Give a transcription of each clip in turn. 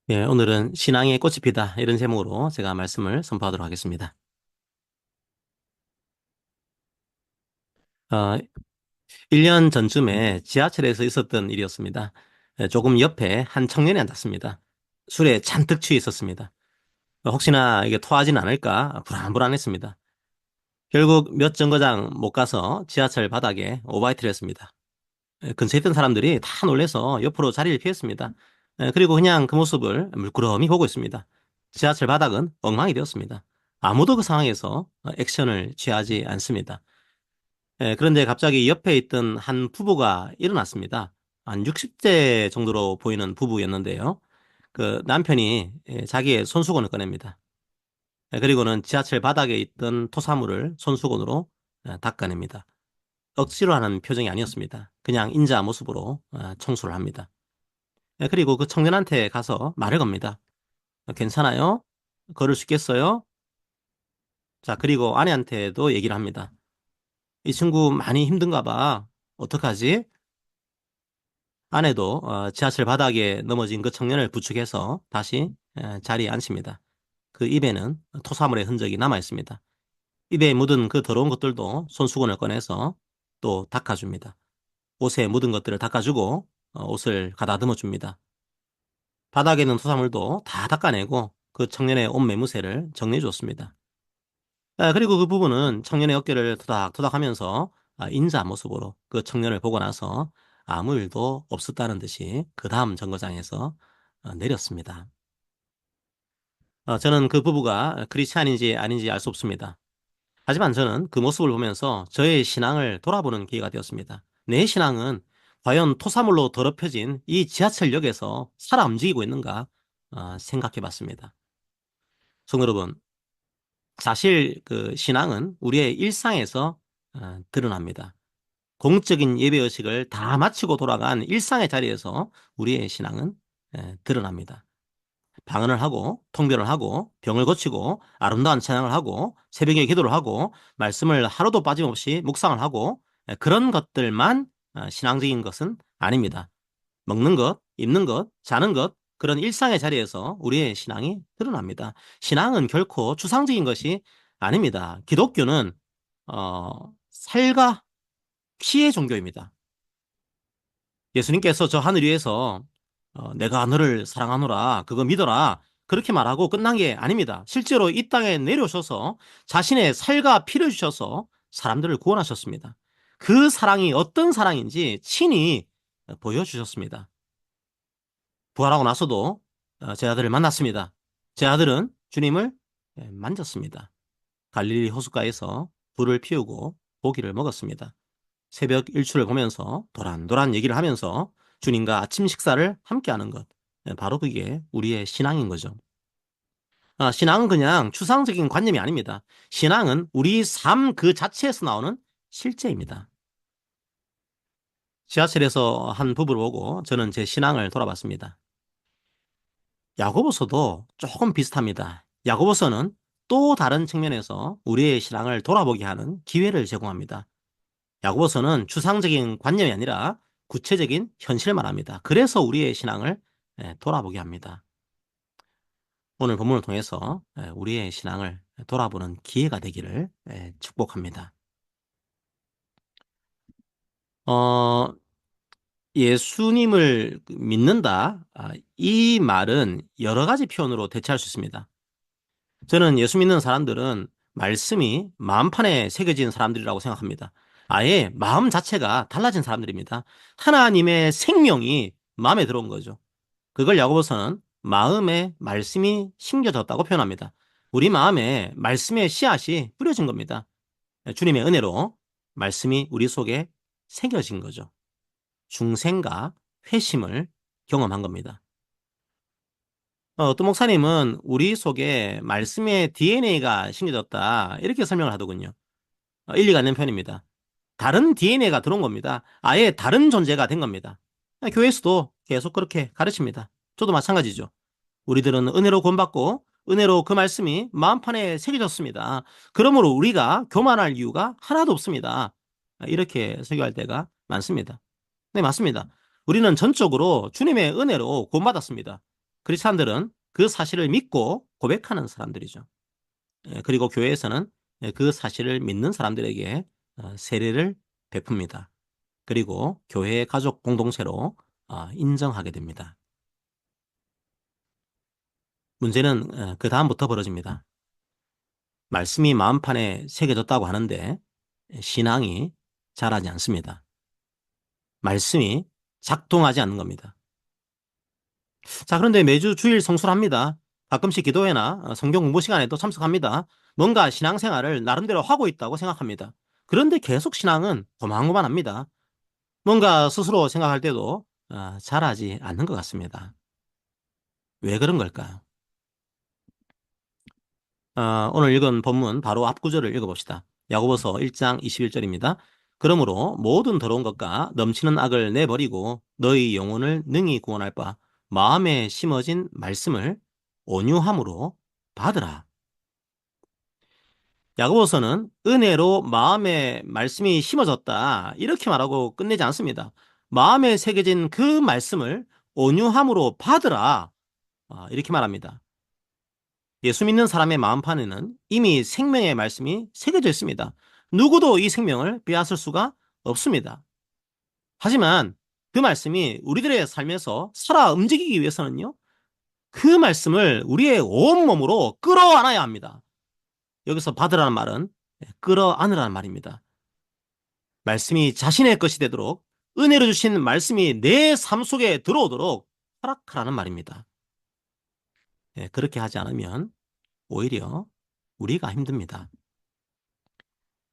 예, 오늘은 신앙의 꽃이 피다 이런 제목으로 제가 말씀을 선포하도록 하겠습니다. 어, 1년 전쯤에 지하철에서 있었던 일이었습니다. 조금 옆에 한 청년이 앉았습니다. 술에 잔뜩 취해 있었습니다. 혹시나 이게 토하진 않을까 불안불안했습니다. 결국 몇 정거장 못 가서 지하철 바닥에 오바이트를 했습니다. 근처에 있던 사람들이 다 놀래서 옆으로 자리를 피했습니다. 그리고 그냥 그 모습을 물끄러미 보고 있습니다. 지하철 바닥은 엉망이 되었습니다. 아무도 그 상황에서 액션을 취하지 않습니다. 그런데 갑자기 옆에 있던 한 부부가 일어났습니다. 한 60대 정도로 보이는 부부였는데요. 그 남편이 자기의 손수건을 꺼냅니다. 그리고는 지하철 바닥에 있던 토사물을 손수건으로 닦아냅니다. 억지로 하는 표정이 아니었습니다. 그냥 인자 모습으로 청소를 합니다. 그리고 그 청년한테 가서 말을 겁니다. 괜찮아요? 걸을 수 있겠어요? 자, 그리고 아내한테도 얘기를 합니다. 이 친구 많이 힘든가 봐. 어떡하지? 아내도 지하철 바닥에 넘어진 그 청년을 부축해서 다시 자리에 앉힙니다. 그 입에는 토사물의 흔적이 남아 있습니다. 입에 묻은 그 더러운 것들도 손수건을 꺼내서 또 닦아줍니다. 옷에 묻은 것들을 닦아주고 옷을 가다듬어 줍니다. 바닥에 있는 토사물도 다 닦아내고 그 청년의 옷 매무새를 정리해 줬습니다. 그리고 그 부부는 청년의 어깨를 토닥토닥 하면서 인자 모습으로 그 청년을 보고 나서 아무 일도 없었다는 듯이 그 다음 정거장에서 내렸습니다. 저는 그 부부가 크리스찬인지 아닌지 알 수 없습니다. 하지만 저는 그 모습을 보면서 저의 신앙을 돌아보는 기회가 되었습니다. 내 신앙은 과연 토사물로 더럽혀진 이 지하철역에서 살아 움직이고 있는가 생각해 봤습니다. 성도 여러분, 사실 그 신앙은 우리의 일상에서 드러납니다. 공적인 예배의식을 다 마치고 돌아간 일상의 자리에서 우리의 신앙은 드러납니다. 방언을 하고 통변을 하고 병을 고치고 아름다운 찬양을 하고 새벽에 기도를 하고 말씀을 하루도 빠짐없이 묵상을 하고 그런 것들만 신앙적인 것은 아닙니다. 먹는 것, 입는 것, 자는 것 그런 일상의 자리에서 우리의 신앙이 드러납니다. 신앙은 결코 추상적인 것이 아닙니다. 기독교는 살과 피의 종교입니다. 예수님께서 저 하늘 위에서 내가 너를 사랑하노라 그거 믿어라 그렇게 말하고 끝난 게 아닙니다. 실제로 이 땅에 내려오셔서 자신의 살과 피를 주셔서 사람들을 구원하셨습니다. 그 사랑이 어떤 사랑인지 친히 보여주셨습니다. 부활하고 나서도 제 아들을 만났습니다. 제 아들은 주님을 만졌습니다. 갈릴리 호숫가에서 불을 피우고 고기를 먹었습니다. 새벽 일출을 보면서 도란도란 얘기를 하면서 주님과 아침 식사를 함께하는 것. 바로 그게 우리의 신앙인 거죠. 신앙은 그냥 추상적인 관념이 아닙니다. 신앙은 우리 삶 그 자체에서 나오는 실제입니다. 지하철에서 한 부부를 보고 저는 제 신앙을 돌아봤습니다. 야고보서도 조금 비슷합니다. 야고보서는 또 다른 측면에서 우리의 신앙을 돌아보게 하는 기회를 제공합니다. 야고보서는 추상적인 관념이 아니라 구체적인 현실을 말합니다. 그래서 우리의 신앙을 돌아보게 합니다. 오늘 본문을 통해서 우리의 신앙을 돌아보는 기회가 되기를 축복합니다. 어, 예수님을 믿는다. 이 말은 여러 가지 표현으로 대체할 수 있습니다. 저는 예수 믿는 사람들은 말씀이 마음판에 새겨진 사람들이라고 생각합니다. 아예 마음 자체가 달라진 사람들입니다. 하나님의 생명이 마음에 들어온 거죠. 그걸 야고보서는 마음에 말씀이 심겨졌다고 표현합니다. 우리 마음에 말씀의 씨앗이 뿌려진 겁니다. 주님의 은혜로 말씀이 우리 속에 새겨진 거죠. 중생과 회심을 경험한 겁니다. 또 목사님은 우리 속에 말씀의 DNA가 심겨졌다. 이렇게 설명을 하더군요. 일리가 있는 편입니다. 다른 DNA가 들어온 겁니다. 아예 다른 존재가 된 겁니다. 교회에서도 계속 그렇게 가르칩니다. 저도 마찬가지죠. 우리들은 은혜로 구원받고 은혜로 그 말씀이 마음판에 새겨졌습니다. 그러므로 우리가 교만할 이유가 하나도 없습니다. 이렇게 설교할 때가 많습니다. 네, 맞습니다. 우리는 전적으로 주님의 은혜로 구원받았습니다. 크리스찬들은 그 사실을 믿고 고백하는 사람들이죠. 그리고 교회에서는 그 사실을 믿는 사람들에게 세례를 베풉니다. 그리고 교회의 가족 공동체로 인정하게 됩니다. 문제는 그 다음부터 벌어집니다. 말씀이 마음판에 새겨졌다고 하는데 신앙이 자라지 않습니다. 말씀이 작동하지 않는 겁니다. 자, 그런데 매주 주일 성수를 합니다. 가끔씩 기도회나 성경 공부 시간에도 참석합니다. 뭔가 신앙생활을 나름대로 하고 있다고 생각합니다. 그런데 계속 신앙은 고만고만합니다. 뭔가 스스로 생각할 때도 잘하지 않는 것 같습니다. 왜 그런 걸까요? 오늘 읽은 본문 바로 앞 구절을 읽어봅시다. 야고보서 1장 21절입니다. 그러므로 모든 더러운 것과 넘치는 악을 내버리고 너희 영혼을 능히 구원할 바 마음에 심어진 말씀을 온유함으로 받으라. 야고보서는 은혜로 마음에 말씀이 심어졌다 이렇게 말하고 끝내지 않습니다. 마음에 새겨진 그 말씀을 온유함으로 받으라 이렇게 말합니다. 예수 믿는 사람의 마음판에는 이미 생명의 말씀이 새겨져 있습니다. 누구도 이 생명을 빼앗을 수가 없습니다. 하지만 그 말씀이 우리들의 삶에서 살아 움직이기 위해서는요, 그 말씀을 우리의 온몸으로 끌어안아야 합니다. 여기서 받으라는 말은 끌어안으라는 말입니다. 말씀이 자신의 것이 되도록 은혜로 주신 말씀이 내 삶 속에 들어오도록 허락하라는 말입니다. 그렇게 하지 않으면 오히려 우리가 힘듭니다.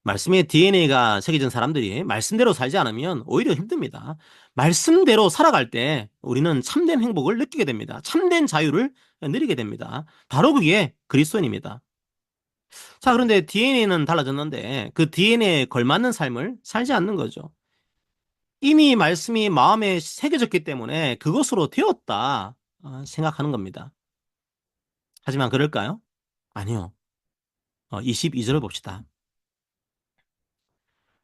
말씀의 DNA가 새겨진 사람들이 말씀대로 살지 않으면 오히려 힘듭니다. 말씀대로 살아갈 때 우리는 참된 행복을 느끼게 됩니다. 참된 자유를 누리게 됩니다. 바로 그게 그리스도인입니다. 자, 그런데 DNA는 달라졌는데 그 DNA에 걸맞는 삶을 살지 않는 거죠. 이미 말씀이 마음에 새겨졌기 때문에 그것으로 되었다 생각하는 겁니다. 하지만 그럴까요? 아니요. 22절을 봅시다.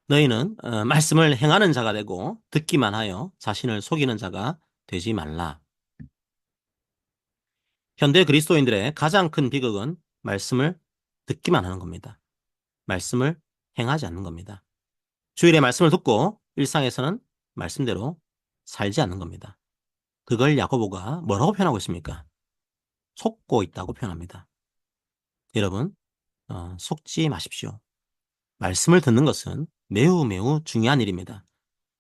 너희는 말씀을 행하는 자가 되고 듣기만 하여 자신을 속이는 자가 되지 말라. 현대 그리스도인들의 가장 큰 비극은 말씀을 듣기만 하는 겁니다. 말씀을 행하지 않는 겁니다. 주일에 말씀을 듣고 일상에서는 말씀대로 살지 않는 겁니다. 그걸 야고보가 뭐라고 표현하고 있습니까? 속고 있다고 표현합니다. 여러분, 속지 마십시오. 말씀을 듣는 것은 매우 매우 중요한 일입니다.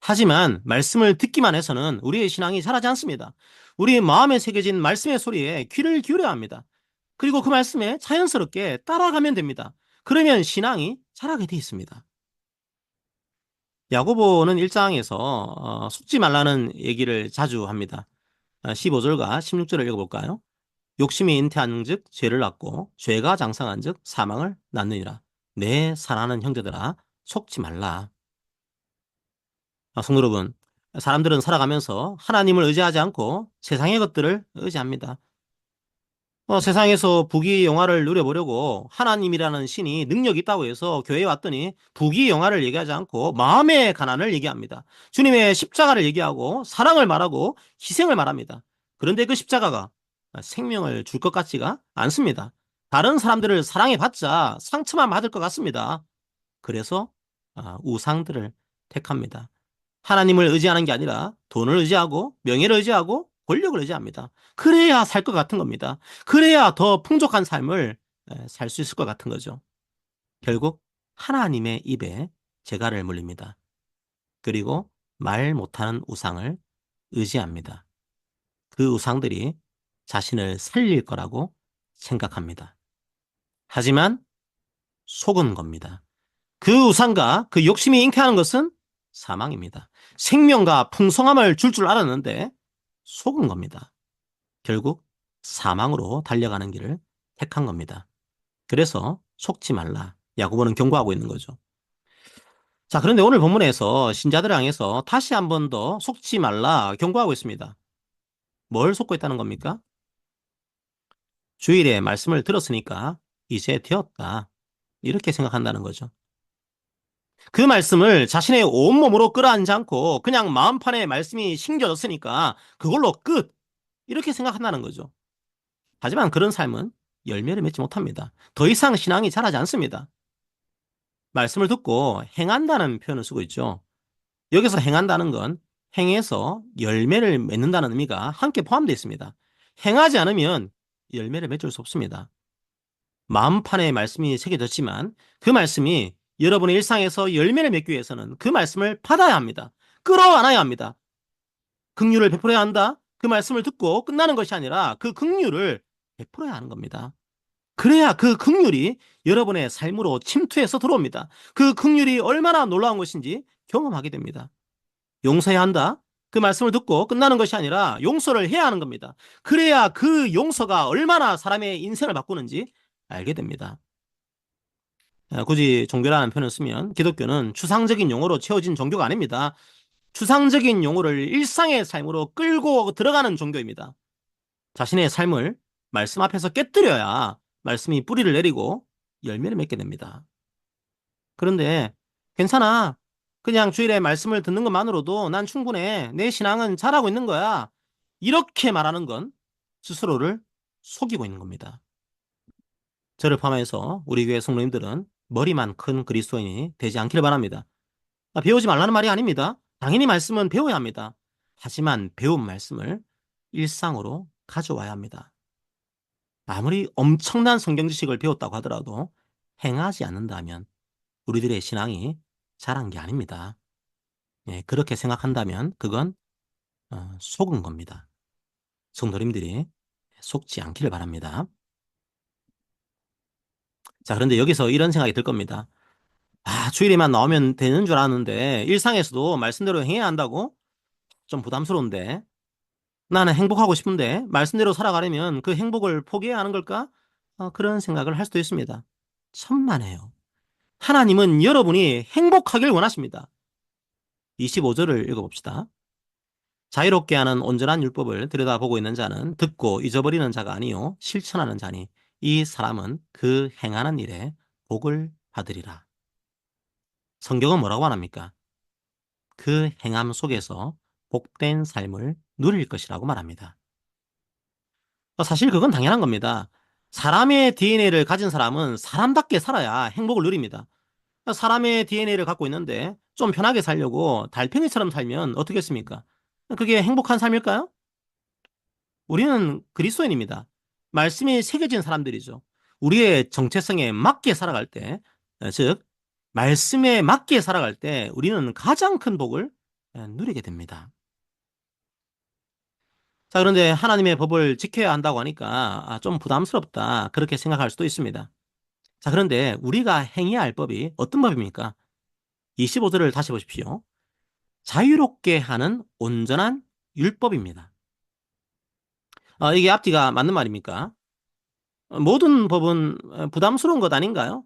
하지만 말씀을 듣기만 해서는 우리의 신앙이 자라지 않습니다. 우리의 마음에 새겨진 말씀의 소리에 귀를 기울여야 합니다. 그리고 그 말씀에 자연스럽게 따라가면 됩니다. 그러면 신앙이 자라게 돼 있습니다. 야고보는 1장에서 속지 말라는 얘기를 자주 합니다. 15절과 16절을 읽어볼까요? 욕심이 잉태한즉 죄를 낳고 죄가 장성한즉 사망을 낳느니라. 내 사랑하는 형제들아 속지 말라. 성도 여러분, 사람들은 살아가면서 하나님을 의지하지 않고 세상의 것들을 의지합니다. 세상에서 부귀영화를 누려보려고 하나님이라는 신이 능력이 있다고 해서 교회에 왔더니 부귀영화를 얘기하지 않고 마음의 가난을 얘기합니다. 주님의 십자가를 얘기하고 사랑을 말하고 희생을 말합니다. 그런데 그 십자가가 생명을 줄 것 같지가 않습니다. 다른 사람들을 사랑해봤자 상처만 받을 것 같습니다. 그래서 우상들을 택합니다. 하나님을 의지하는 게 아니라 돈을 의지하고 명예를 의지하고 권력을 의지합니다. 그래야 살 것 같은 겁니다. 그래야 더 풍족한 삶을 살 수 있을 것 같은 거죠. 결국 하나님의 입에 재갈을 물립니다. 그리고 말 못하는 우상을 의지합니다. 그 우상들이 자신을 살릴 거라고 생각합니다. 하지만 속은 겁니다. 그 우상과 그 욕심이 잉태하는 것은 사망입니다. 생명과 풍성함을 줄 알았는데 속은 겁니다. 결국 사망으로 달려가는 길을 택한 겁니다. 그래서 속지 말라. 야고보는 경고하고 있는 거죠. 자, 그런데 오늘 본문에서 신자들을 향해서 다시 한 번 더 속지 말라 경고하고 있습니다. 뭘 속고 있다는 겁니까? 주일에 말씀을 들었으니까 이제 되었다. 이렇게 생각한다는 거죠. 그 말씀을 자신의 온몸으로 끌어안지 않고 그냥 마음판에 말씀이 심겨졌으니까 그걸로 끝. 이렇게 생각한다는 거죠. 하지만 그런 삶은 열매를 맺지 못합니다. 더 이상 신앙이 자라지 않습니다. 말씀을 듣고 행한다는 표현을 쓰고 있죠. 여기서 행한다는 건 행해서 열매를 맺는다는 의미가 함께 포함되어 있습니다. 행하지 않으면 열매를 맺을 수 없습니다. 마음판에 말씀이 새겨졌지만 그 말씀이 여러분의 일상에서 열매를 맺기 위해서는 그 말씀을 받아야 합니다. 끌어안아야 합니다. 긍휼을 베풀어야 한다. 그 말씀을 듣고 끝나는 것이 아니라 그 긍휼을 베풀어야 하는 겁니다. 그래야 그 긍휼이 여러분의 삶으로 침투해서 들어옵니다. 그 긍휼이 얼마나 놀라운 것인지 경험하게 됩니다. 용서해야 한다. 그 말씀을 듣고 끝나는 것이 아니라 용서를 해야 하는 겁니다. 그래야 그 용서가 얼마나 사람의 인생을 바꾸는지 알게 됩니다. 굳이 종교라는 표현을 쓰면 기독교는 추상적인 용어로 채워진 종교가 아닙니다. 추상적인 용어를 일상의 삶으로 끌고 들어가는 종교입니다. 자신의 삶을 말씀 앞에서 깨뜨려야 말씀이 뿌리를 내리고 열매를 맺게 됩니다. 그런데 괜찮아. 그냥 주일에 말씀을 듣는 것만으로도 난 충분해. 내 신앙은 잘하고 있는 거야. 이렇게 말하는 건 스스로를 속이고 있는 겁니다. 저를 포함해서 우리 교회 성도님들은 머리만 큰 그리스도인이 되지 않기를 바랍니다. 배우지 말라는 말이 아닙니다. 당연히 말씀은 배워야 합니다. 하지만 배운 말씀을 일상으로 가져와야 합니다. 아무리 엄청난 성경 지식을 배웠다고 하더라도 행하지 않는다면 우리들의 신앙이 자란 게 아닙니다. 그렇게 생각한다면 그건 속은 겁니다. 성도님들이 속지 않기를 바랍니다. 자, 그런데 여기서 이런 생각이 들 겁니다. 주일에만 나오면 되는 줄 알았는데 일상에서도 말씀대로 행해야 한다고? 좀 부담스러운데. 나는 행복하고 싶은데 말씀대로 살아가려면 그 행복을 포기해야 하는 걸까? 그런 생각을 할 수도 있습니다. 천만에요. 하나님은 여러분이 행복하길 원하십니다. 25절을 읽어봅시다. 자유롭게 하는 온전한 율법을 들여다보고 있는 자는 듣고 잊어버리는 자가 아니요 실천하는 자니 이 사람은 그 행하는 일에 복을 받으리라. 성경은 뭐라고 말합니까? 그 행함 속에서 복된 삶을 누릴 것이라고 말합니다. 사실 그건 당연한 겁니다. 사람의 DNA를 가진 사람은 사람답게 살아야 행복을 누립니다. 사람의 DNA를 갖고 있는데 좀 편하게 살려고 달팽이처럼 살면 어떻겠습니까? 그게 행복한 삶일까요? 우리는 그리스도인입니다. 말씀이 새겨진 사람들이죠. 우리의 정체성에 맞게 살아갈 때, 즉 말씀에 맞게 살아갈 때 우리는 가장 큰 복을 누리게 됩니다. 자, 그런데 하나님의 법을 지켜야 한다고 하니까 좀 부담스럽다 그렇게 생각할 수도 있습니다. 자, 그런데 우리가 행해야 할 법이 어떤 법입니까? 25절을 다시 보십시오. 자유롭게 하는 온전한 율법입니다. 이게 앞뒤가 맞는 말입니까? 모든 법은 부담스러운 것 아닌가요?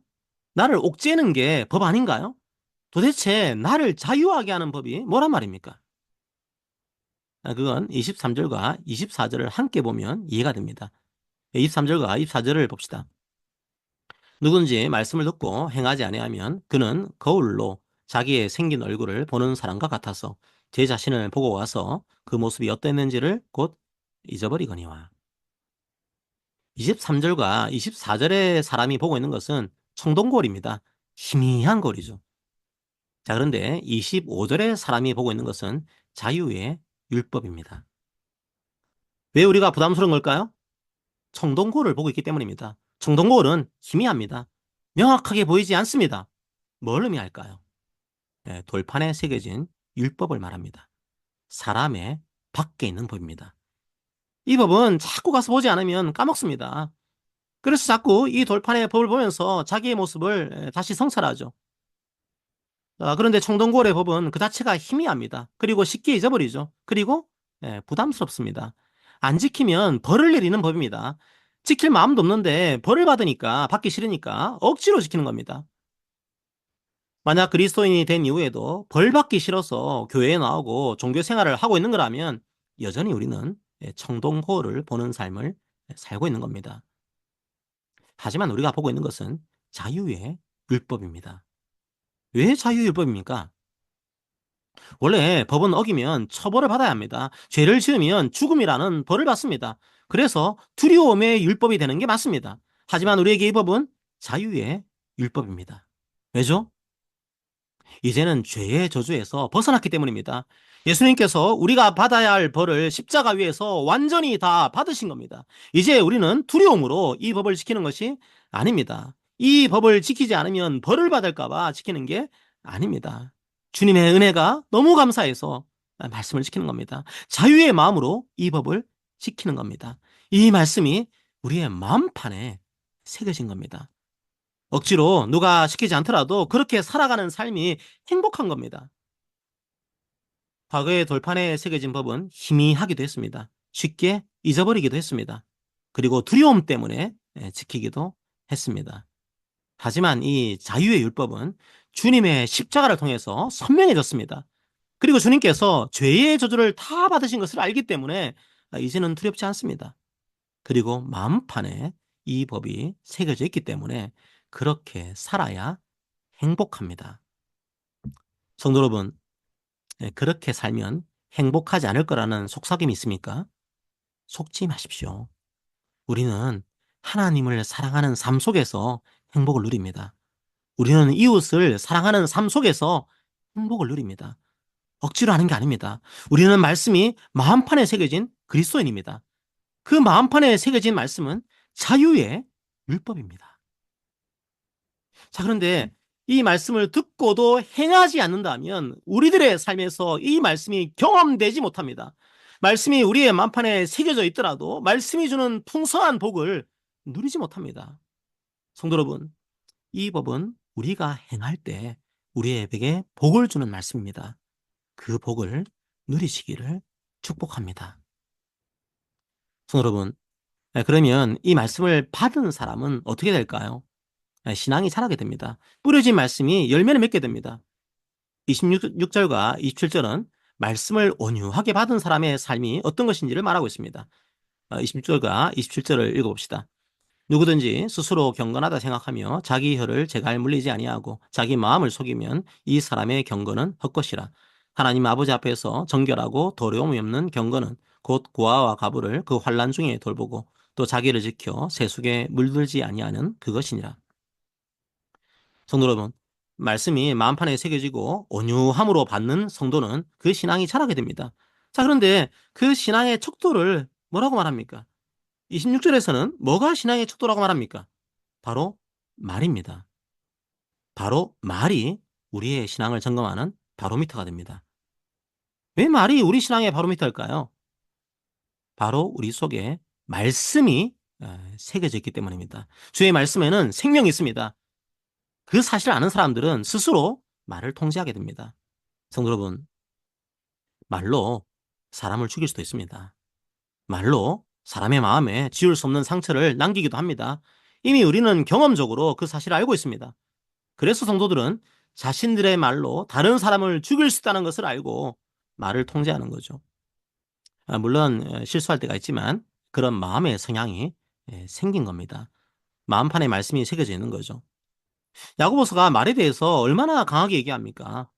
나를 옥죄는 게 법 아닌가요? 도대체 나를 자유하게 하는 법이 뭐란 말입니까? 그건 23절과 24절을 함께 보면 이해가 됩니다. 23절과 24절을 봅시다. 누군지 말씀을 듣고 행하지 아니하면 그는 거울로 자기의 생긴 얼굴을 보는 사람과 같아서 제 자신을 보고 와서 그 모습이 어땠는지를 곧 잊어버리거니와. 23절과 24절의 사람이 보고 있는 것은 청동거울입니다. 희미한 거울이죠. 자, 그런데 25절의 사람이 보고 있는 것은 자유의 율법입니다. 왜 우리가 부담스러운 걸까요? 청동거울을 보고 있기 때문입니다. 청동거울은 희미합니다. 명확하게 보이지 않습니다. 뭘 의미할까요? 돌판에 새겨진 율법을 말합니다. 사람의 밖에 있는 법입니다. 이 법은 자꾸 가서 보지 않으면 까먹습니다. 그래서 자꾸 이 돌판의 법을 보면서 자기의 모습을 다시 성찰하죠. 그런데 청동골의 법은 그 자체가 희미합니다. 그리고 쉽게 잊어버리죠. 그리고 부담스럽습니다. 안 지키면 벌을 내리는 법입니다. 지킬 마음도 없는데 벌을 받으니까 받기 싫으니까 억지로 지키는 겁니다. 만약 그리스도인이 된 이후에도 벌 받기 싫어서 교회에 나오고 종교 생활을 하고 있는 거라면 여전히 우리는 청동호를 보는 삶을 살고 있는 겁니다. 하지만 우리가 보고 있는 것은 자유의 율법입니다. 왜 자유의 율법입니까? 원래 법은 어기면 처벌을 받아야 합니다. 죄를 지으면 죽음이라는 벌을 받습니다. 그래서 두려움의 율법이 되는 게 맞습니다. 하지만 우리에게 이 법은 자유의 율법입니다. 왜죠? 이제는 죄의 저주에서 벗어났기 때문입니다. 예수님께서 우리가 받아야 할 벌을 십자가 위에서 완전히 다 받으신 겁니다. 이제 우리는 두려움으로 이 법을 지키는 것이 아닙니다. 이 법을 지키지 않으면 벌을 받을까봐 지키는 게 아닙니다. 주님의 은혜가 너무 감사해서 말씀을 지키는 겁니다. 자유의 마음으로 이 법을 지키는 겁니다. 이 말씀이 우리의 마음판에 새겨진 겁니다. 억지로 누가 시키지 않더라도 그렇게 살아가는 삶이 행복한 겁니다. 과거의 돌판에 새겨진 법은 희미하기도 했습니다. 쉽게 잊어버리기도 했습니다. 그리고 두려움 때문에 지키기도 했습니다. 하지만 이 자유의 율법은 주님의 십자가를 통해서 선명해졌습니다. 그리고 주님께서 죄의 저주를 다 받으신 것을 알기 때문에 이제는 두렵지 않습니다. 그리고 마음판에 이 법이 새겨져 있기 때문에 그렇게 살아야 행복합니다. 성도 여러분, 그렇게 살면 행복하지 않을 거라는 속삭임이 있습니까? 속지 마십시오. 우리는 하나님을 사랑하는 삶 속에서 행복을 누립니다. 우리는 이웃을 사랑하는 삶 속에서 행복을 누립니다. 억지로 하는 게 아닙니다. 우리는 말씀이 마음판에 새겨진 그리스도인입니다. 그 마음판에 새겨진 말씀은 자유의 율법입니다. 자, 그런데 이 말씀을 듣고도 행하지 않는다면 우리들의 삶에서 이 말씀이 경험되지 못합니다. 말씀이 우리의 만판에 새겨져 있더라도 말씀이 주는 풍성한 복을 누리지 못합니다. 성도 여러분, 이 법은 우리가 행할 때 우리에게 복을 주는 말씀입니다. 그 복을 누리시기를 축복합니다. 성도 여러분, 그러면 이 말씀을 받은 사람은 어떻게 될까요? 신앙이 자라게 됩니다. 뿌려진 말씀이 열매를 맺게 됩니다. 26절과 27절은 말씀을 온유하게 받은 사람의 삶이 어떤 것인지를 말하고 있습니다. 26절과 27절을 읽어봅시다. 누구든지 스스로 경건하다 생각하며 자기 혀를 제갈 물리지 아니하고 자기 마음을 속이면 이 사람의 경건은 헛것이라. 하나님 아버지 앞에서 정결하고 더러움이 없는 경건은 곧 고아와 가부를 그 환난 중에 돌보고 또 자기를 지켜 세속에 물들지 아니하는 그것이니라. 성도 여러분, 말씀이 마음판에 새겨지고 온유함으로 받는 성도는 그 신앙이 자라게 됩니다. 자, 그런데 그 신앙의 척도를 뭐라고 말합니까? 26절에서는 뭐가 신앙의 척도라고 말합니까? 바로 말입니다. 바로 말이 우리의 신앙을 점검하는 바로미터가 됩니다. 왜 말이 우리 신앙의 바로미터일까요? 바로 우리 속에 말씀이 새겨져 있기 때문입니다. 주의 말씀에는 생명이 있습니다. 그 사실을 아는 사람들은 스스로 말을 통제하게 됩니다. 성도 여러분, 말로 사람을 죽일 수도 있습니다. 말로 사람의 마음에 지울 수 없는 상처를 남기기도 합니다. 이미 우리는 경험적으로 그 사실을 알고 있습니다. 그래서 성도들은 자신들의 말로 다른 사람을 죽일 수 있다는 것을 알고 말을 통제하는 거죠. 물론 실수할 때가 있지만 그런 마음의 성향이 생긴 겁니다. 마음판에 말씀이 새겨져 있는 거죠. 야고보서가 말에 대해서 얼마나 강하게 얘기합니까?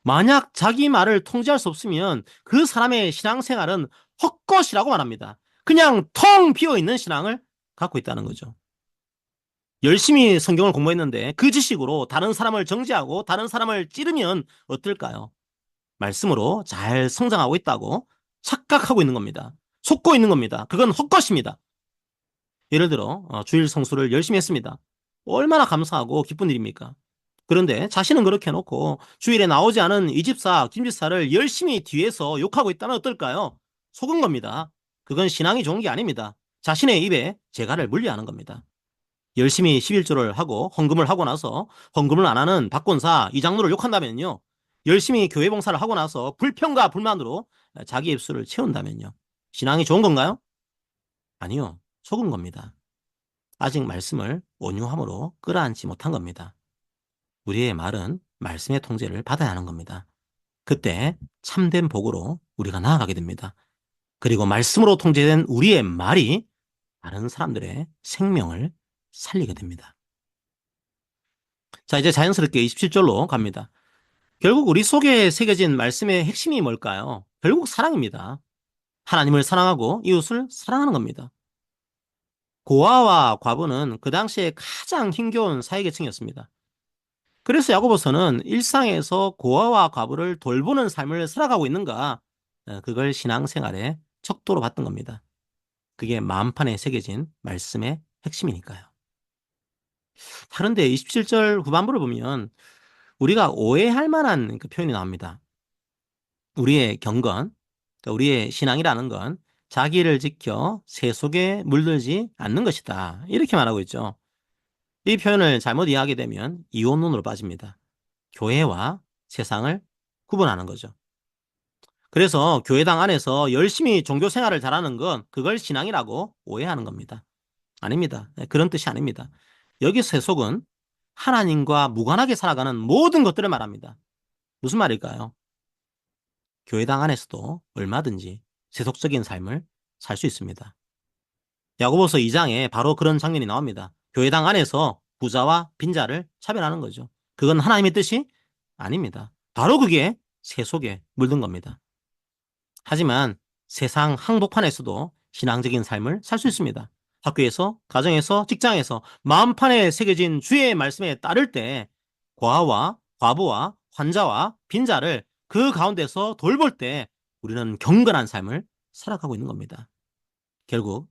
만약 자기 말을 통제할 수 없으면 그 사람의 신앙생활은 헛것이라고 말합니다. 그냥 텅 비어있는 신앙을 갖고 있다는 거죠. 열심히 성경을 공부했는데 그 지식으로 다른 사람을 정죄하고 다른 사람을 찌르면 어떨까요? 말씀으로 잘 성장하고 있다고 착각하고 있는 겁니다. 속고 있는 겁니다. 그건 헛것입니다. 예를 들어 주일 성수를 열심히 했습니다. 얼마나 감사하고 기쁜 일입니까? 그런데 자신은 그렇게 해놓고 주일에 나오지 않은 이 집사, 김 집사를 열심히 뒤에서 욕하고 있다면 어떨까요? 속은 겁니다. 그건 신앙이 좋은 게 아닙니다. 자신의 입에 재갈을 물려하는 겁니다. 열심히 11조를 하고 헌금을 하고 나서 헌금을 안 하는 박권사, 이 장로를 욕한다면요. 열심히 교회 봉사를 하고 나서 불평과 불만으로 자기 입술을 채운다면요. 신앙이 좋은 건가요? 아니요. 속은 겁니다. 아직 말씀을 온유함으로 끌어안지 못한 겁니다. 우리의 말은 말씀의 통제를 받아야 하는 겁니다. 그때 참된 복으로 우리가 나아가게 됩니다. 그리고 말씀으로 통제된 우리의 말이 다른 사람들의 생명을 살리게 됩니다. 자, 이제 자연스럽게 27절로 갑니다. 결국 우리 속에 새겨진 말씀의 핵심이 뭘까요? 결국 사랑입니다. 하나님을 사랑하고 이웃을 사랑하는 겁니다. 고아와 과부는 그 당시에 가장 힘겨운 사회계층이었습니다. 그래서 야고보서는 일상에서 고아와 과부를 돌보는 삶을 살아가고 있는가, 그걸 신앙생활의 척도로 봤던 겁니다. 그게 마음판에 새겨진 말씀의 핵심이니까요. 그런데 27절 후반부를 보면 우리가 오해할 만한 그 표현이 나옵니다. 우리의 경건, 그러니까 우리의 신앙이라는 건 자기를 지켜 세 속에 물들지 않는 것이다. 이렇게 말하고 있죠. 이 표현을 잘못 이해하게 되면 이원론으로 빠집니다. 교회와 세상을 구분하는 거죠. 그래서 교회당 안에서 열심히 종교 생활을 잘하는 건 그걸 신앙이라고 오해하는 겁니다. 아닙니다. 그런 뜻이 아닙니다. 여기 세속은 하나님과 무관하게 살아가는 모든 것들을 말합니다. 무슨 말일까요? 교회당 안에서도 얼마든지 세속적인 삶을 살 수 있습니다. 야고보서 2장에 바로 그런 장면이 나옵니다. 교회당 안에서 부자와 빈자를 차별하는 거죠. 그건 하나님의 뜻이 아닙니다. 바로 그게 세속에 물든 겁니다. 하지만 세상 한복판에서도 신앙적인 삶을 살 수 있습니다. 학교에서, 가정에서, 직장에서 마음판에 새겨진 주의 말씀에 따를 때 고아와 과부와 환자와 빈자를 그 가운데서 돌볼 때 우리는 경건한 삶을 살아가고 있는 겁니다. 결국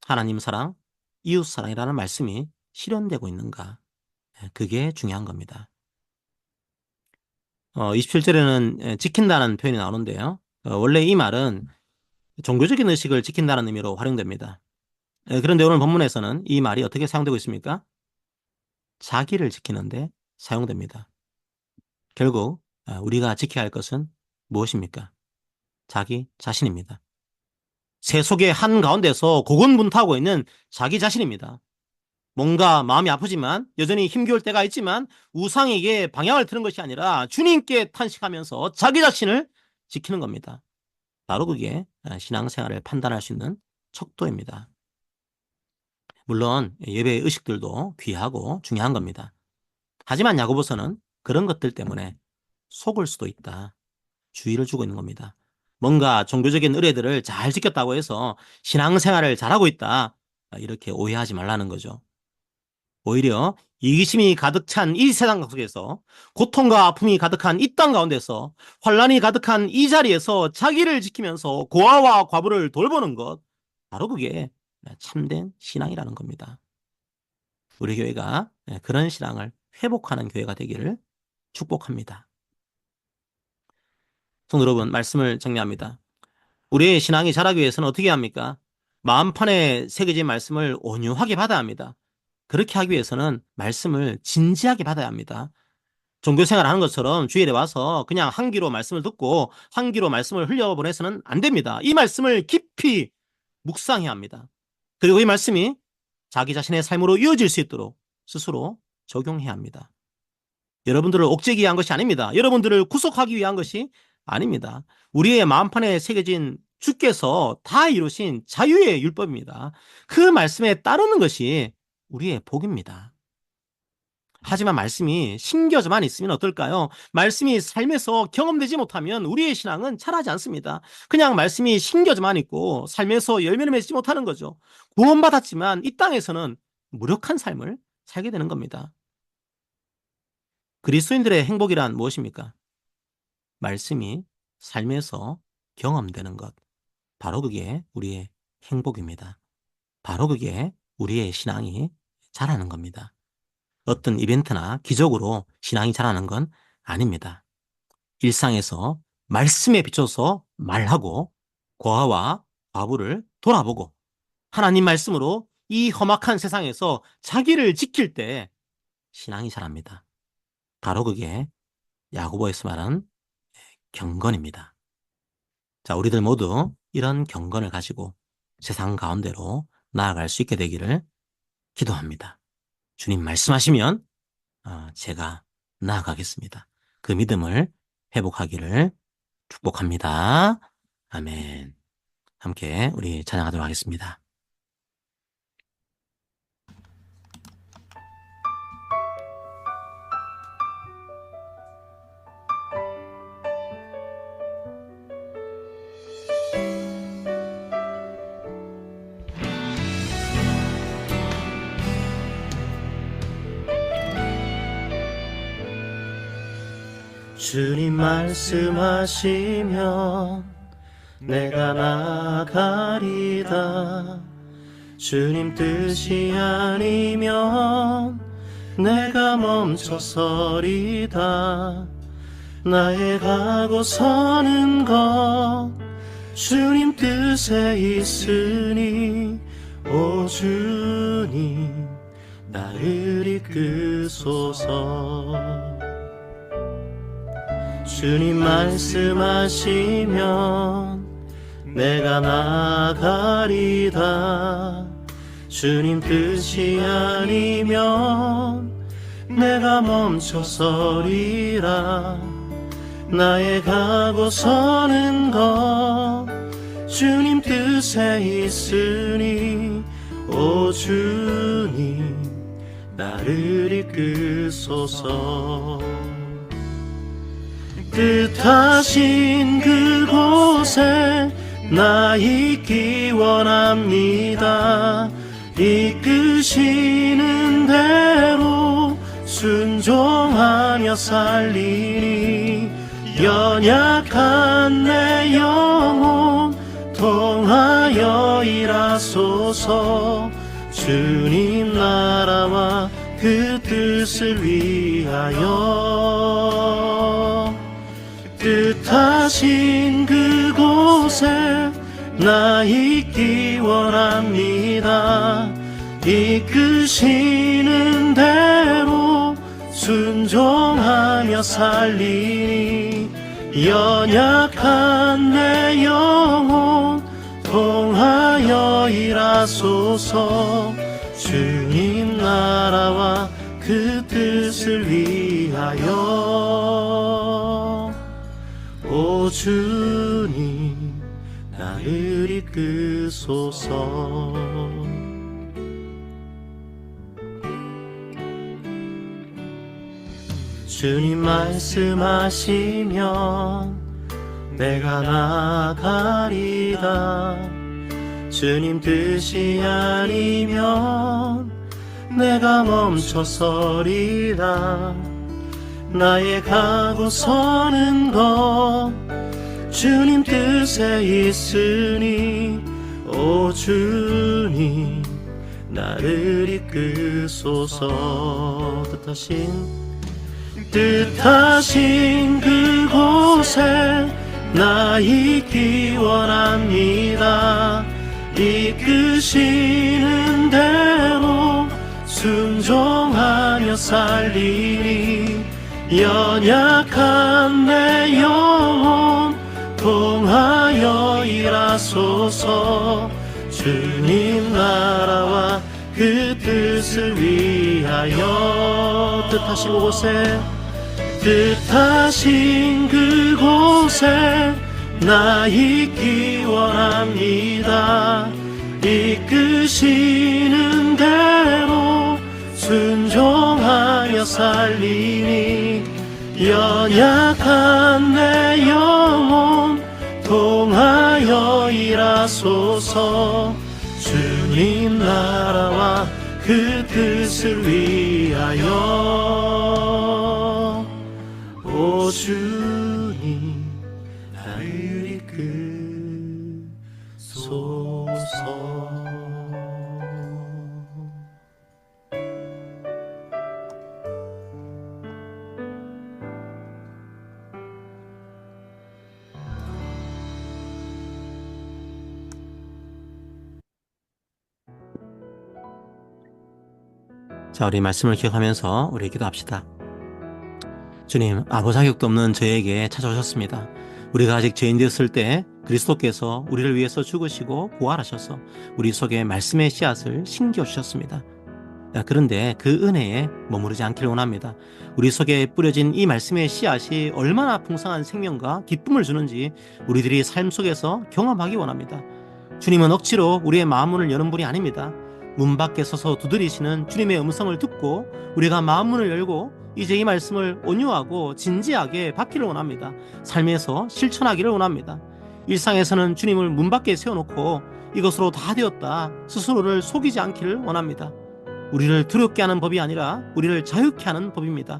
하나님 사랑, 이웃 사랑이라는 말씀이 실현되고 있는가? 그게 중요한 겁니다. 27절에는 지킨다는 표현이 나오는데요. 원래 이 말은 종교적인 의식을 지킨다는 의미로 활용됩니다. 그런데 오늘 본문에서는 이 말이 어떻게 사용되고 있습니까? 자기를 지키는데 사용됩니다. 결국 우리가 지켜야 할 것은 무엇입니까? 자기 자신입니다. 세속의 한가운데서 고군분투하고 있는 자기 자신입니다. 뭔가 마음이 아프지만 여전히 힘겨울 때가 있지만 우상에게 방향을 트는 것이 아니라 주님께 탄식하면서 자기 자신을 지키는 겁니다. 바로 그게 신앙생활을 판단할 수 있는 척도입니다. 물론 예배 의식들도 귀하고 중요한 겁니다. 하지만 야고보서는 그런 것들 때문에 속을 수도 있다. 주의를 주고 있는 겁니다. 뭔가 종교적인 의례들을 잘 지켰다고 해서 신앙생활을 잘하고 있다. 이렇게 오해하지 말라는 거죠. 오히려 이기심이 가득 찬 이 세상 속에서 고통과 아픔이 가득한 이 땅 가운데서 환란이 가득한 이 자리에서 자기를 지키면서 고아와 과부를 돌보는 것, 바로 그게 참된 신앙이라는 겁니다. 우리 교회가 그런 신앙을 회복하는 교회가 되기를 축복합니다. 성도 여러분, 말씀을 정리합니다. 우리의 신앙이 자라기 위해서는 어떻게 합니까? 마음판에 새겨진 말씀을 온유하게 받아야 합니다. 그렇게 하기 위해서는 말씀을 진지하게 받아야 합니다. 종교생활 하는 것처럼 주일에 와서 그냥 한 귀로 말씀을 듣고 한 귀로 말씀을 흘려보내서는 안 됩니다. 이 말씀을 깊이 묵상해야 합니다. 그리고 이 말씀이 자기 자신의 삶으로 이어질 수 있도록 스스로 적용해야 합니다. 여러분들을 옥죄기 위한 것이 아닙니다. 여러분들을 구속하기 위한 것이 아닙니다. 우리의 마음판에 새겨진 주께서 다 이루신 자유의 율법입니다. 그 말씀에 따르는 것이 우리의 복입니다. 하지만 말씀이 심겨져만 있으면 어떨까요? 말씀이 삶에서 경험되지 못하면 우리의 신앙은 자라지 않습니다. 그냥 말씀이 심겨져만 있고 삶에서 열매를 맺지 못하는 거죠. 구원받았지만 이 땅에서는 무력한 삶을 살게 되는 겁니다. 그리스도인들의 행복이란 무엇입니까? 말씀이 삶에서 경험되는 것. 바로 그게 우리의 행복입니다. 바로 그게 우리의 신앙이 자라는 겁니다. 어떤 이벤트나 기적으로 신앙이 자라는 건 아닙니다. 일상에서 말씀에 비춰서 말하고 고아와 과부를 돌아보고 하나님 말씀으로 이 험악한 세상에서 자기를 지킬 때 신앙이 자랍니다. 바로 그게 야고보에서 말하는 경건입니다. 자, 우리들 모두 이런 경건을 가지고 세상 가운데로 나아갈 수 있게 되기를 기도합니다. 주님 말씀하시면 제가 나아가겠습니다. 그 믿음을 회복하기를 축복합니다. 아멘. 함께 우리 찬양하도록 하겠습니다. 주님 말씀하시면 내가 나가리다. 주님 뜻이 아니면 내가 멈춰서리다. 나의 가고 서는 것 주님 뜻에 있으니 오 주님 나를 이끄소서. 주님 말씀하시면 내가 나가리다. 주님 뜻이 아니면 내가 멈춰서리라. 나의 가고 서는 것 주님 뜻에 있으니 오 주님 나를 이끄소서. 뜻하신 그곳에 나 있기 원합니다. 이끄시는 대로 순종하며 살리니 연약한 내 영혼 통하여 일하소서. 주님 나라와 그 뜻을 위하여 뜻하신 그곳에 나 있기 원합니다. 이끄시는 대로 순종하며 살리니 연약한 내 영혼 통하여 일하소서. 주님 나라와 그 뜻을 위하여 오 주님 나를 이끄소서. 주님 말씀하시면 내가 나가리다. 주님 뜻이 아니면 내가 멈춰서리라. 나의 가고 서는 것 주님 뜻에 있으니 오 주님 나를 이끄소서. 뜻하신 그곳에 나 있기 원합니다. 이끄시는 대로 순종하며 살리니 연약한 내 영혼 통하여 일하소서. 주님 나라와 그 뜻을 위하여 뜻하신 그곳에 나 있기 원합니다. 이끄시는 대로 순종하며 살리니 연약한 내 영혼 통하여 일하소서. 주님 나라와 그 뜻을 위하여 오 주님 나를 이끄소서. 자, 우리 말씀을 기억하면서 우리 기도합시다. 주님, 아무 자격도 없는 저에게 찾아오셨습니다. 우리가 아직 죄인 되었을 때 그리스도께서 우리를 위해서 죽으시고 부활하셔서 우리 속에 말씀의 씨앗을 심겨주셨습니다. 그런데 그 은혜에 머무르지 않기를 원합니다. 우리 속에 뿌려진 이 말씀의 씨앗이 얼마나 풍성한 생명과 기쁨을 주는지 우리들이 삶 속에서 경험하기 원합니다. 주님은 억지로 우리의 마음문을 여는 분이 아닙니다. 문 밖에 서서 두드리시는 주님의 음성을 듣고 우리가 마음문을 열고 이제 이 말씀을 온유하고 진지하게 받기를 원합니다. 삶에서 실천하기를 원합니다. 일상에서는 주님을 문 밖에 세워놓고 이것으로 다 되었다 스스로를 속이지 않기를 원합니다. 우리를 두렵게 하는 법이 아니라 우리를 자유케 하는 법입니다.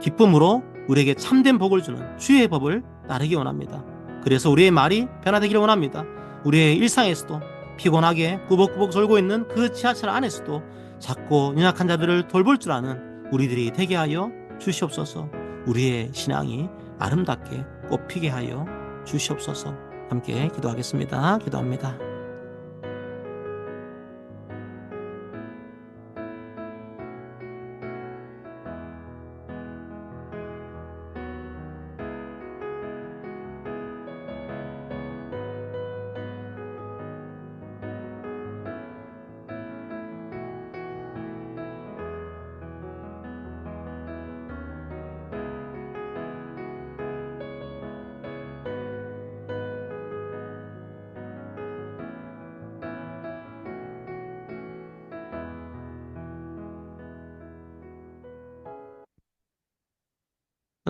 기쁨으로 우리에게 참된 복을 주는 주의 법을 따르기 원합니다. 그래서 우리의 말이 변화되기를 원합니다. 우리의 일상에서도 피곤하게 꾸벅꾸벅 졸고 있는 그 지하철 안에서도 작고 연약한 자들을 돌볼 줄 아는 우리들이 되게 하여 주시옵소서. 우리의 신앙이 아름답게 꽃피게 하여 주시옵소서. 함께 기도하겠습니다. 기도합니다.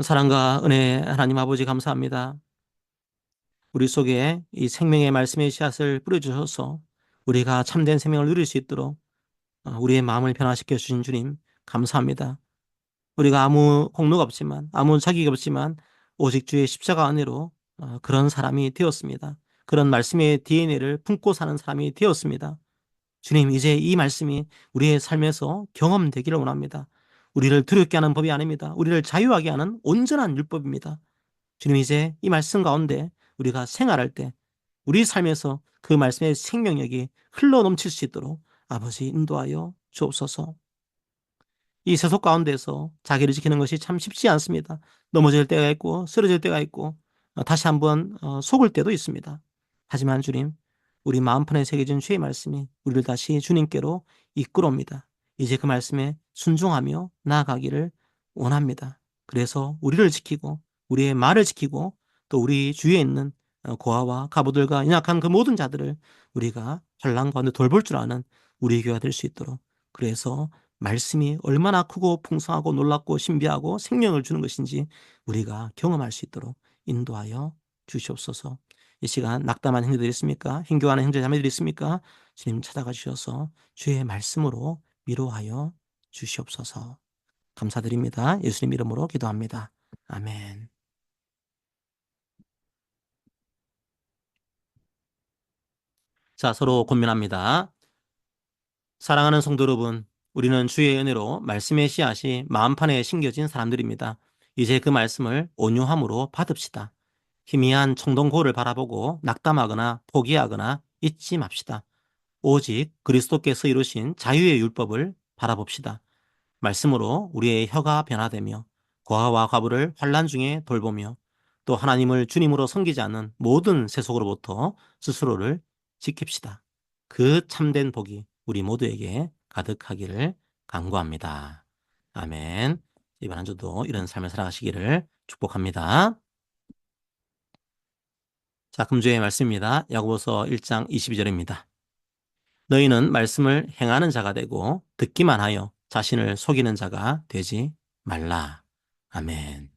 사랑과 은혜 하나님 아버지 감사합니다. 우리 속에 이 생명의 말씀의 씨앗을 뿌려주셔서 우리가 참된 생명을 누릴 수 있도록 우리의 마음을 변화시켜 주신 주님 감사합니다. 우리가 아무 공로가 없지만 아무 자격이 없지만 오직 주의 십자가 은혜로 그런 사람이 되었습니다. 그런 말씀의 DNA를 품고 사는 사람이 되었습니다. 주님, 이제 이 말씀이 우리의 삶에서 경험되기를 원합니다. 우리를 두렵게 하는 법이 아닙니다. 우리를 자유하게 하는 온전한 율법입니다. 주님, 이제 이 말씀 가운데 우리가 생활할 때 우리 삶에서 그 말씀의 생명력이 흘러 넘칠 수 있도록 아버지 인도하여 주옵소서. 이 세속 가운데서 자기를 지키는 것이 참 쉽지 않습니다. 넘어질 때가 있고 쓰러질 때가 있고 다시 한번 속을 때도 있습니다. 하지만 주님, 우리 마음판에 새겨진 주의 말씀이 우리를 다시 주님께로 이끌어옵니다. 이제 그 말씀에 순종하며 나아가기를 원합니다. 그래서 우리를 지키고 우리의 말을 지키고 또 우리 주위에 있는 고아와 가부들과 연약한 그 모든 자들을 우리가 환난 가운데 돌볼 줄 아는 우리 교회가 될 수 있도록, 그래서 말씀이 얼마나 크고 풍성하고 놀랍고 신비하고 생명을 주는 것인지 우리가 경험할 수 있도록 인도하여 주시옵소서. 이 시간 낙담한 형제들이 있습니까? 힘겨워하는 형제 자매들이 있습니까? 주님 찾아가 주셔서 주의 말씀으로 위로하여 주시옵소서. 감사드립니다. 예수님 이름으로 기도합니다. 아멘. 자, 서로 권면합니다. 사랑하는 성도 여러분, 우리는 주의 은혜로 말씀의 씨앗이 마음판에 심겨진 사람들입니다. 이제 그 말씀을 온유함으로 받읍시다. 희미한 청동고를 바라보고 낙담하거나 포기하거나 잊지 맙시다. 오직 그리스도께서 이루신 자유의 율법을 바라봅시다. 말씀으로 우리의 혀가 변화되며 고아와 과부를 환난 중에 돌보며 또 하나님을 주님으로 섬기지 않는 모든 세속으로부터 스스로를 지킵시다. 그 참된 복이 우리 모두에게 가득하기를 간구합니다. 아멘. 이번 한 주도 이런 삶을 살아가시기를 축복합니다. 자, 금주의 말씀입니다. 야고보서 1장 22절입니다. 너희는 말씀을 행하는 자가 되고 듣기만 하여 자신을 속이는 자가 되지 말라. 아멘.